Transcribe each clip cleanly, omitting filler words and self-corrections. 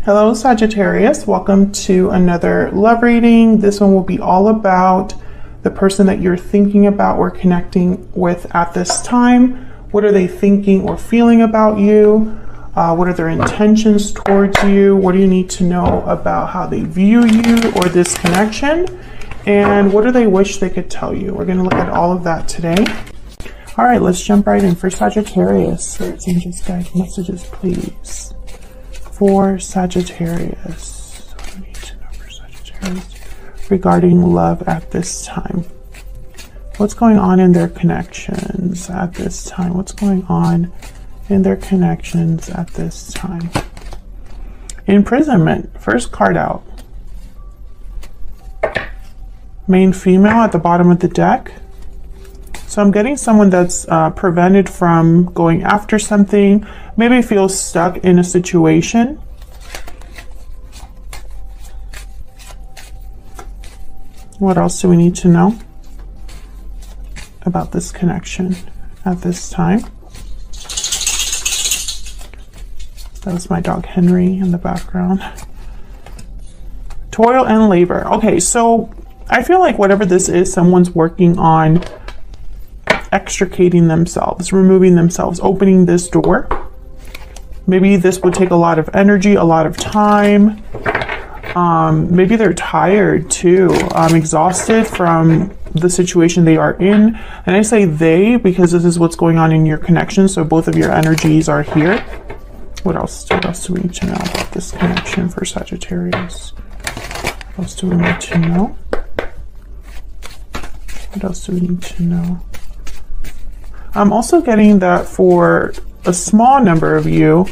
Hello Sagittarius, welcome to another love reading. This one will be all about the person that you're thinking about or connecting with at this time. What are they thinking or feeling about you? What are their intentions towards you? What do you need to know about how they view you or this connection? And what do they wish they could tell you? We're going to look at all of that today. All right, let's jump right in. For Sagittarius, spirits, angels, guide messages, please. For Sagittarius, what do we need to know for Sagittarius regarding love at this time? What's going on in their connections at this time? What's going on in their connections at this time? Imprisonment, first card out. Main female at the bottom of the deck. So I'm getting someone that's prevented from going after something, maybe feels stuck in a situation. What else do we need to know about this connection at this time? That was my dog Henry in the background. Toil and labor. Okay, so I feel like whatever this is, someone's working on extricating themselves, removing themselves, opening this door. Maybe this would take a lot of energy, a lot of time. Maybe they're tired too, exhausted from the situation they are in. And I say they because this is what's going on in your connection. So both of your energies are here. What else do we need to know about this connection for Sagittarius? What else do we need to know? What else do we need to know? I'm also getting that for a small number of you,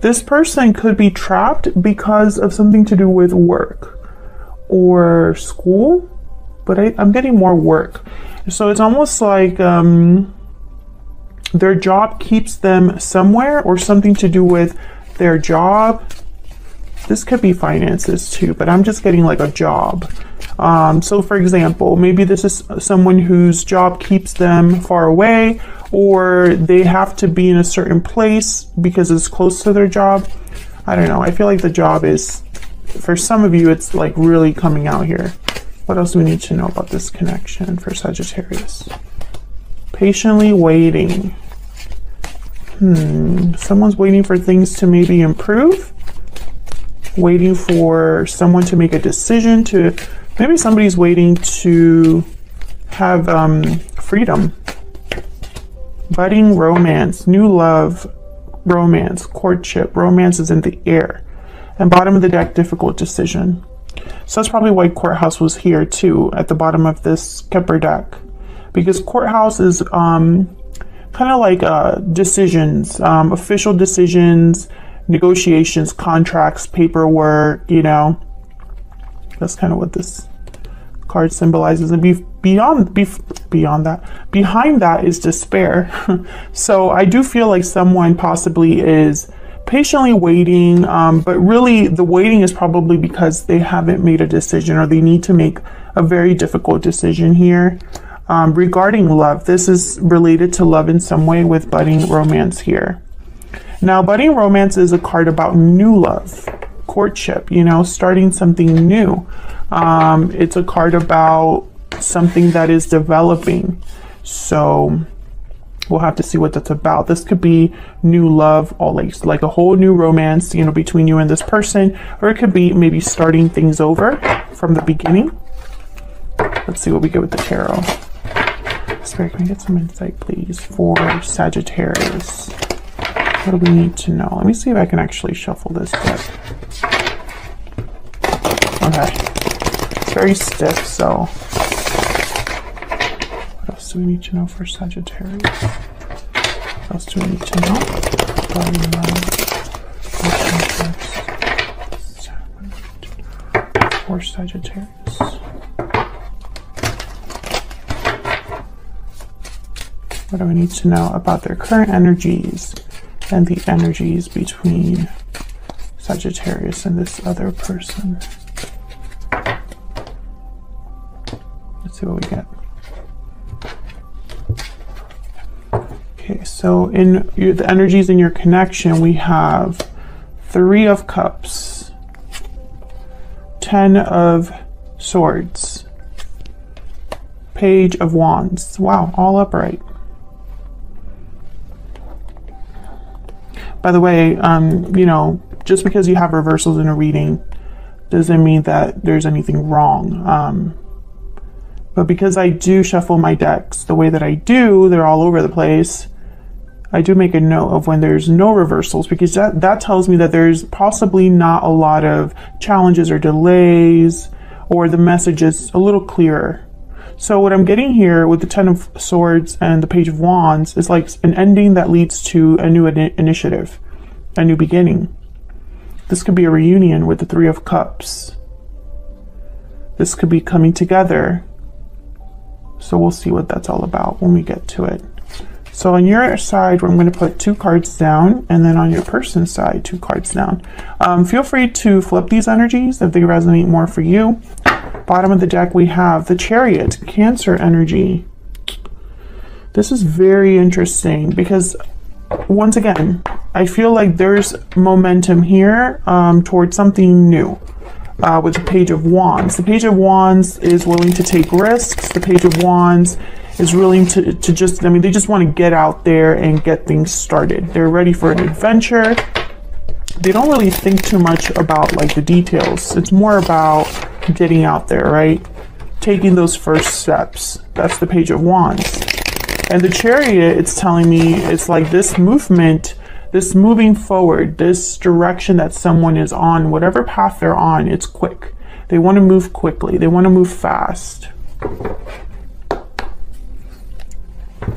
this person could be trapped because of something to do with work or school, but I'm getting more work. So it's almost like their job keeps them somewhere or something to do with their job. This could be finances too, but I'm just getting like a job. So for example, maybe this is someone whose job keeps them far away, or they have to be in a certain place because it's close to their job. I don't know. I feel like the job is, for some of you, it's like really coming out here. What else do we need to know about this connection for Sagittarius? Patiently waiting. Someone's waiting for things to maybe improve. Waiting for someone to make a decision to, maybe somebody's waiting to have freedom. Budding romance, new love, romance, courtship, romance is in the air. And bottom of the deck, difficult decision. So that's probably why courthouse was here too, at the bottom of this Kepler deck. Because courthouse is kind of like decisions, official decisions, negotiations, contracts, paperwork, you know. That's kind of what this card symbolizes. And behind that is despair. So I do feel like someone possibly is patiently waiting, but really the waiting is probably because they haven't made a decision, or they need to make a very difficult decision here. Regarding love, this is related to love in some way with budding romance here. Now, budding romance is a card about new love, courtship, you know, starting something new. It's a card about something that is developing. So we'll have to see what that's about. This could be new love, or like a whole new romance, you know, between you and this person, or it could be maybe starting things over from the beginning. Let's see what we get with the tarot. Spirit, can I get some insight, please, for Sagittarius? What do we need to know? Let me see if I can actually shuffle this deck. Okay. It's very stiff, so what else do we need to know for Sagittarius? What else do we need to know? For Sagittarius. What do we need to know about their current energies and the energies between Sagittarius and this other person? Let's see what we get. Okay, so in the energies in your connection, we have Three of Cups, Ten of Swords, Page of Wands. Wow, all upright. By the way, you know, just because you have reversals in a reading doesn't mean that there's anything wrong. But because I do shuffle my decks the way that I do, they're all over the place. I do make a note of when there's no reversals, because that tells me that there's possibly not a lot of challenges or delays, or the message is a little clearer. So what I'm getting here with the Ten of Swords and the Page of Wands is like an ending that leads to a new initiative, a new beginning. This could be a reunion with the Three of Cups. This could be coming together. So we'll see what that's all about when we get to it. So on your side, I'm going to put 2 cards down, and then on your person's side, 2 cards down. Feel free to flip these energies if they resonate more for you. Bottom of the deck, we have the Chariot, Cancer energy. This is very interesting because, once again, I feel like there's momentum here towards something new. With the Page of Wands. The Page of Wands is willing to take risks. The Page of Wands is willing to just, I mean, they just want to get out there and get things started. They're ready for an adventure. They don't really think too much about like the details. It's more about getting out there, right? Taking those first steps. That's the Page of Wands. And the Chariot, it's telling me it's like this movement, this moving forward, this direction that someone is on, whatever path they're on, it's quick. They want to move quickly. They want to move fast.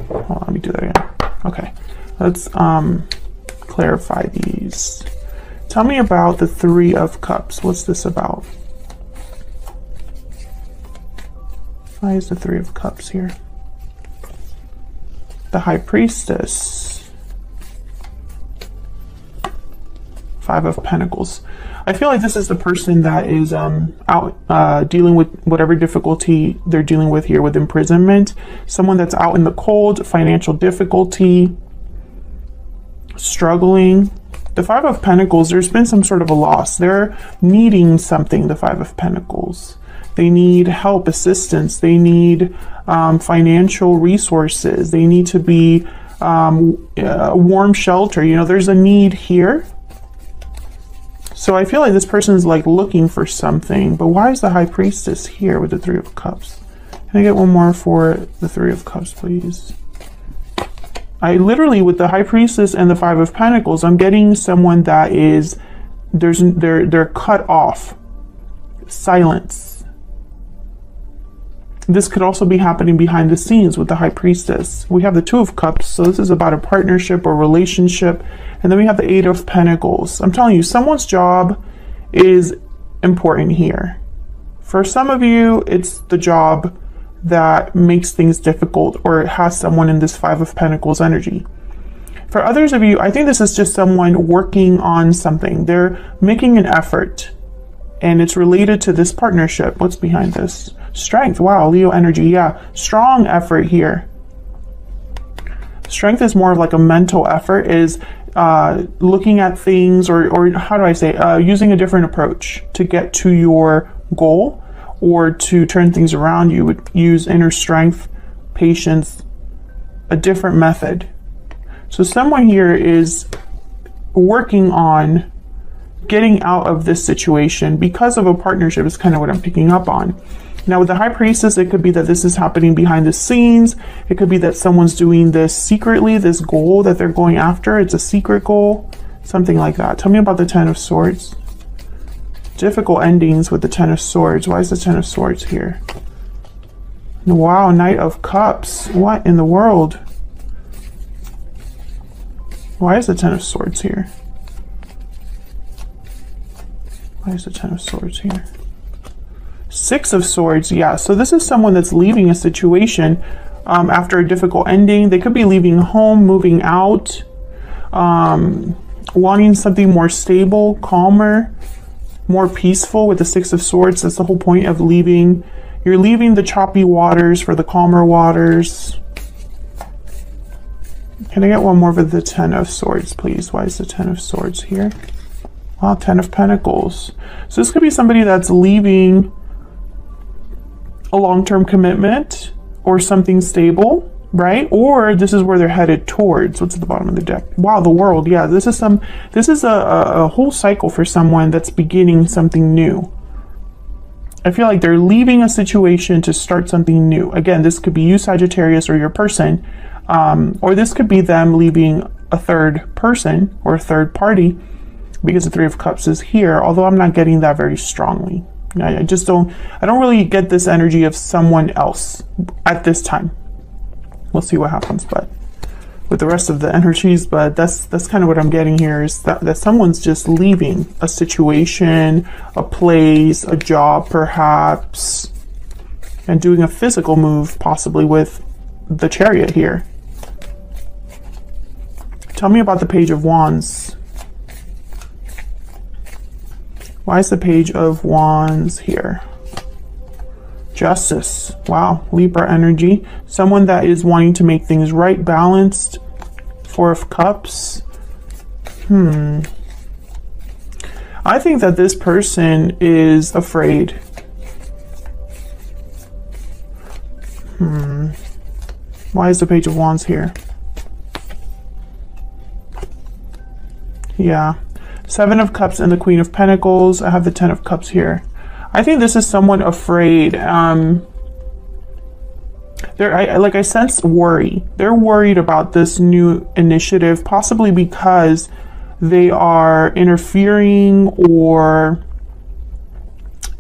Hold on, let me do that again. Okay, let's clarify these. Tell me about the Three of Cups. What's this about? Why is the Three of Cups here? The High Priestess. Five of Pentacles. I feel like this is the person that is out dealing with whatever difficulty they're dealing with here with imprisonment. Someone that's out in the cold, financial difficulty, struggling. The Five of Pentacles, there's been some sort of a loss. They're needing something, the Five of Pentacles. They need help, assistance. They need financial resources. They need to be a warm shelter. You know, there's a need here. So I feel like this person is like looking for something, but why is the High Priestess here with the Three of Cups? Can I get one more for the Three of Cups, please? I literally, with the High Priestess and the Five of Pentacles, I'm getting someone that is, they're cut off. Silence. This could also be happening behind the scenes with the High Priestess. We have the Two of Cups, so this is about a partnership or relationship. And then we have the Eight of Pentacles. I'm telling you, someone's job is important here. For some of you, it's the job that makes things difficult, or it has someone in this Five of Pentacles energy. For others of you, I think this is just someone working on something. They're making an effort, and it's related to this partnership. What's behind this? Strength. Wow, Leo energy. Yeah, strong effort here. Strength is more of like a mental effort, is looking at things, or how do I say, using a different approach to get to your goal or to turn things around. You would use inner strength, patience, a different method. So someone here is working on getting out of this situation because of a partnership is kind of what I'm picking up on. Now with the High Priestess, it could be that this is happening behind the scenes. It could be that someone's doing this secretly, this goal that they're going after. It's a secret goal, something like that. Tell me about the Ten of Swords. Difficult endings with the Ten of Swords. Why is the Ten of Swords here? Wow, Knight of Cups. What in the world? Why is the Ten of Swords here? Why is the Ten of Swords here? Six of Swords, yeah. So this is someone that's leaving a situation after a difficult ending. They could be leaving home, moving out, wanting something more stable, calmer, more peaceful with the Six of Swords. That's the whole point of leaving. You're leaving the choppy waters for the calmer waters. Can I get one more for the Ten of Swords, please? Why is the Ten of Swords here? Wow, 10 of Pentacles. So this could be somebody that's leaving a long-term commitment or something stable, right? Or this is where they're headed towards. What's at the bottom of the deck? Wow, the World. Yeah, this is a whole cycle for someone that's beginning something new. I feel like they're leaving a situation to start something new. Again, this could be you, Sagittarius, or your person, or this could be them leaving a third person or a third party, because the Three of Cups is here, although I'm not getting that very strongly. I don't really get this energy of someone else at this time. We'll see what happens, but with the rest of the energies, but that's kind of what I'm getting here, is that someone's just leaving a situation, a place, a job perhaps, and doing a physical move, possibly with the Chariot here. Tell me about the Page of Wands. Why is the Page of Wands here? Justice. Wow, Libra energy. Someone that is wanting to make things right, balanced. Four of Cups. I think that this person is afraid. Why is the Page of Wands here? Yeah. Seven of Cups and the Queen of Pentacles. I have the 10 of Cups here. I think this is someone afraid. I sense worry. They're worried about this new initiative, possibly because they are interfering, or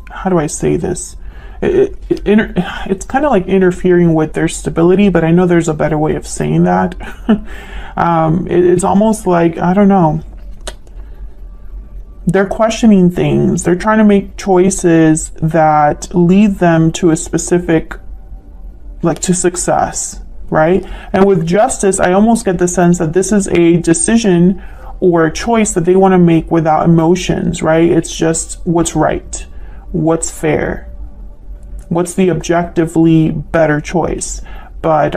how do I say this? It's kind of like interfering with their stability, but I know there's a better way of saying that. It's almost like, I don't know. They're questioning things. They're trying to make choices that lead them to a specific, like, to success, right? And with Justice, I almost get the sense that this is a decision or a choice that they want to make without emotions, right? It's just what's right, what's fair, what's the objectively better choice. But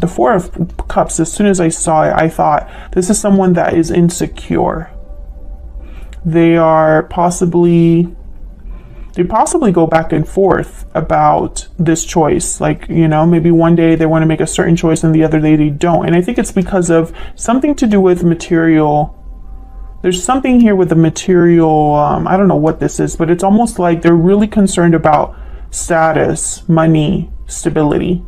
the Four of Cups, as soon as I saw it, I thought this is someone that is insecure. They possibly go back and forth about this choice. Like, you know, maybe one day they want to make a certain choice and the other day they don't. And I think it's because of something to do with material. There's something here with the material. I don't know what this is, but it's almost like they're really concerned about status, money, stability.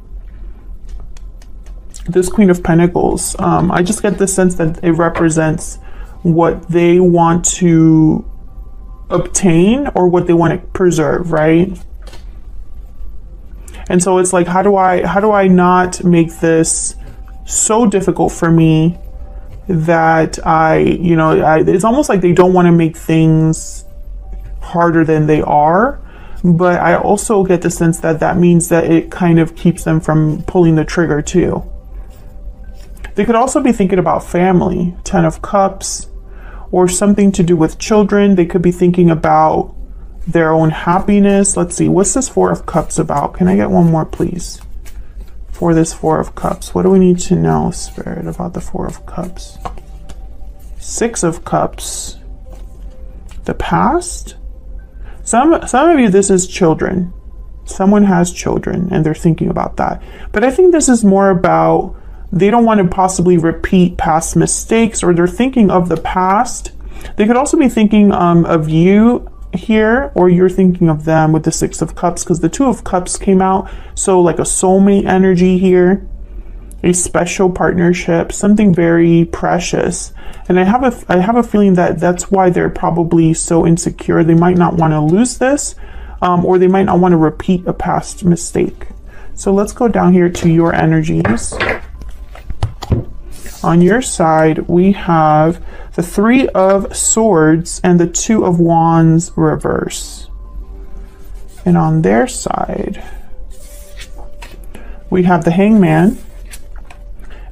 This Queen of Pentacles, I just get the sense that it represents what they want to obtain or what they want to preserve, right? And so it's like, how do I not make this so difficult for me that it's almost like they don't want to make things harder than they are. But I also get the sense that that means that it kind of keeps them from pulling the trigger too. They could also be thinking about family, 10 of Cups, or something to do with children. They could be thinking about their own happiness. Let's see, what's this Four of Cups about? Can I get one more, please? For this Four of Cups, what do we need to know, Spirit, about the Four of Cups? Six of Cups. The past? Some of you, this is children. Someone has children and they're thinking about that. But I think this is more about they don't want to possibly repeat past mistakes, or they're thinking of the past. They could also be thinking of you here, or you're thinking of them with the Six of Cups, because the Two of Cups came out. So like a soulmate energy here, a special partnership, something very precious. And I have a feeling that that's why they're probably so insecure. They might not want to lose this, or they might not want to repeat a past mistake. So let's go down here to your energies. On your side, we have the Three of Swords and the Two of Wands reverse. And on their side, we have the Hangman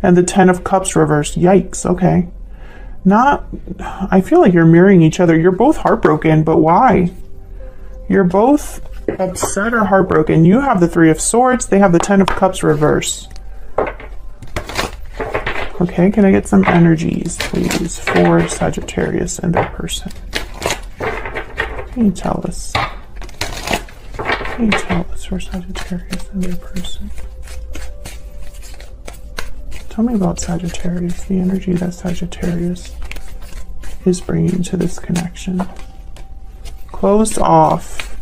and the 10 of Cups reverse. Yikes, okay. I feel like you're mirroring each other. You're both heartbroken, but why? You're both upset or heartbroken. You have the Three of Swords, they have the 10 of Cups reverse. Okay, can I get some energies, please, for Sagittarius and their person? can you tell us? What can you tell us for Sagittarius and their person? Tell me about Sagittarius, the energy that Sagittarius is bringing to this connection. Closed off.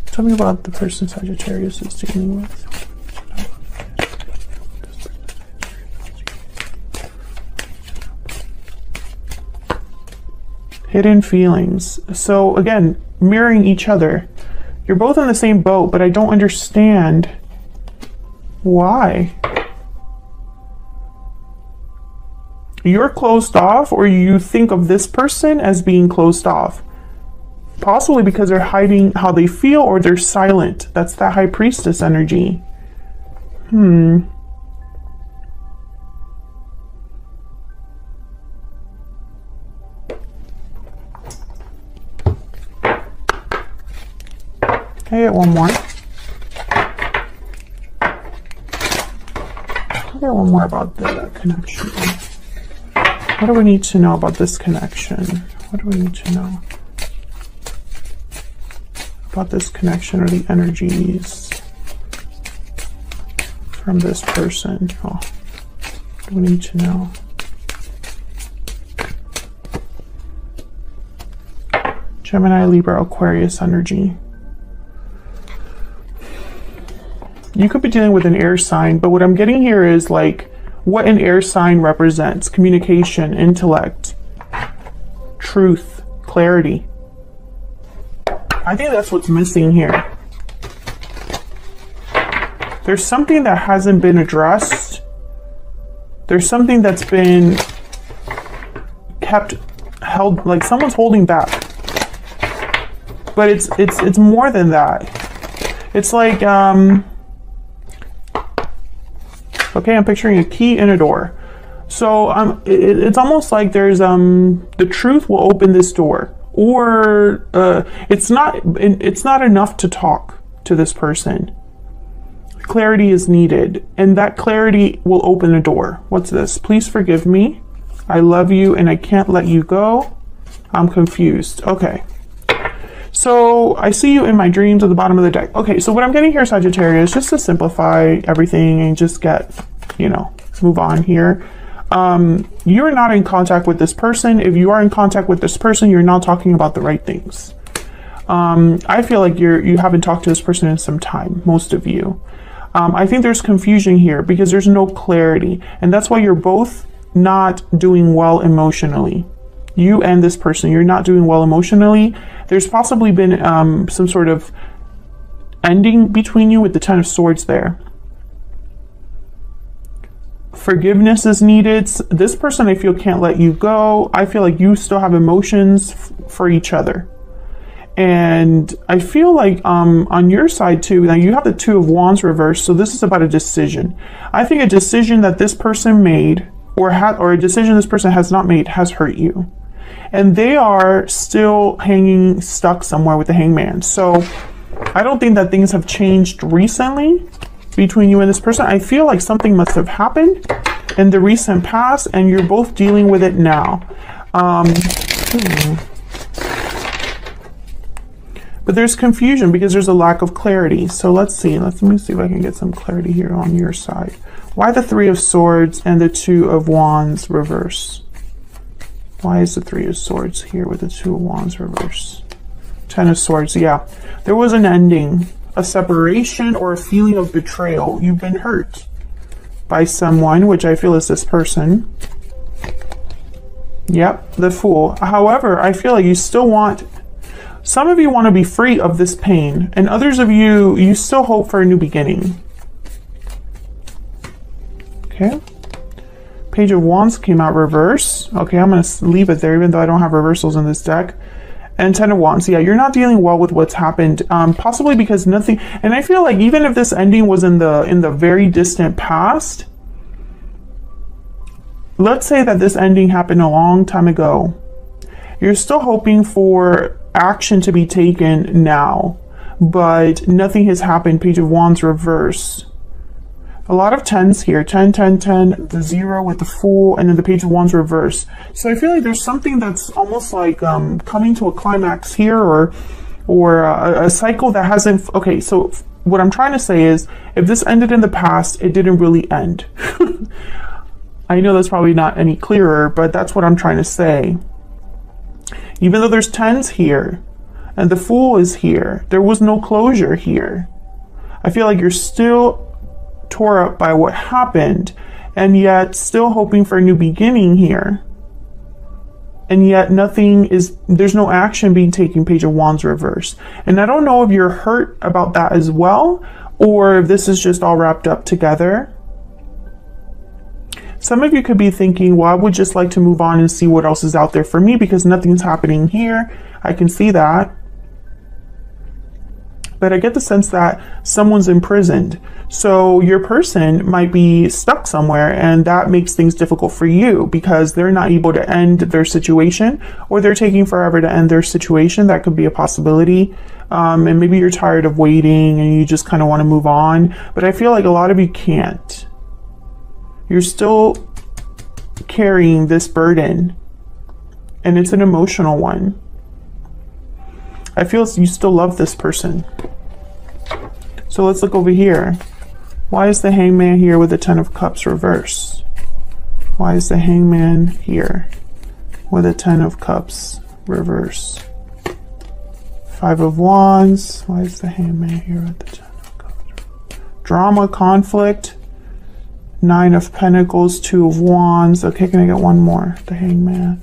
Tell me about the person Sagittarius is dealing with. Hidden feelings. So again, mirroring each other. You're both in the same boat, but I don't understand why. You're closed off, or you think of this person as being closed off. Possibly because they're hiding how they feel, or they're silent. That's that High Priestess energy. Can I get one more? Can I get one more about the connection? What do we need to know about this connection? What do we need to know about this connection, or the energies from this person? Oh, what do we need to know? Gemini, Libra, Aquarius energy. You could be dealing with an air sign, but what I'm getting here is like what an air sign represents: communication, intellect, truth, clarity. I think that's what's missing here. There's something that hasn't been addressed. There's something that's been held, like someone's holding back. But it's more than that. It's like okay, I'm picturing a key in a door. So it's almost like there's the truth will open this door, or it's not enough to talk to this person. Clarity is needed, and that clarity will open a door. What's this? Please forgive me. I love you and I can't let you go. I'm confused. Okay. So I see you in my dreams at the bottom of the deck. Okay, so what I'm getting here, Sagittarius, just to simplify everything and just get, move on here. You're not in contact with this person. If you are in contact with this person, you're not talking about the right things. I feel like you haven't talked to this person in some time, most of you. I think there's confusion here because there's no clarity, and that's why you're both not doing well emotionally. You and this person, you're not doing well emotionally. There's possibly been some sort of ending between you with the Ten of Swords there. Forgiveness is needed. This person, I feel, can't let you go. I feel like you still have emotions for each other. And I feel like on your side too, now you have the Two of Wands reversed. So this is about a decision. I think a decision that this person made or a decision this person has not made has hurt you. And they are still hanging stuck somewhere with the Hangman. So I don't think that things have changed recently between you and this person. I feel like something must have happened in the recent past and you're both dealing with it now. But there's confusion because there's a lack of clarity. So let's see. Let me see if I can get some clarity here on your side. Why the Three of Swords and the Two of Wands reverse? Why is the Three of Swords here with the Two of Wands reverse? Ten of Swords, yeah. There was an ending, a separation, or a feeling of betrayal. You've been hurt by someone, which I feel is this person. Yep, the Fool. However, I feel like you still want, some of you want to be free of this pain, and others of you, you still hope for a new beginning. Okay. Page of Wands came out reverse. Okay, I'm going to leave it there even though I don't have reversals in this deck. And Ten of Wands. Yeah, you're not dealing well with what's happened. Possibly because nothing, and I feel like even if this ending was in the very distant past, let's say that this ending happened a long time ago. You're still hoping for action to be taken now, but nothing has happened. Page of Wands reverse. A lot of 10s here. 10, 10, 10, the 0 with the Fool, and then the Page of Wands reversed. So I feel like there's something that's almost like coming to a climax here, or a cycle that hasn't... Okay, so what I'm trying to say is, if this ended in the past, it didn't really end. I know that's probably not any clearer, but that's what I'm trying to say. Even though there's 10s here, and the Fool is here, there was no closure here. I feel like you're still tore up by what happened, and yet still hoping for a new beginning here. And yet there's no action being taken, Page of Wands reverse. And I don't know if you're hurt about that as well, or if this is just all wrapped up together. Some of you could be thinking, well, I would just like to move on and see what else is out there for me because nothing's happening here. I can see that. But I get the sense that someone's imprisoned. So your person might be stuck somewhere, and that makes things difficult for you because they're not able to end their situation, or they're taking forever to end their situation. That could be a possibility. And maybe you're tired of waiting and you just kind of want to move on. But I feel like a lot of you can't. You're still carrying this burden, and it's an emotional one. I feel you still love this person. So let's look over here. Why is the Hangman here with the 10 of Cups reverse? Why is the Hangman here with a 10 of Cups reverse? 5 of Wands. Why is the Hangman here with the 10 of Cups? Drama, conflict. 9 of Pentacles, 2 of Wands. Okay, can I get one more? The Hangman.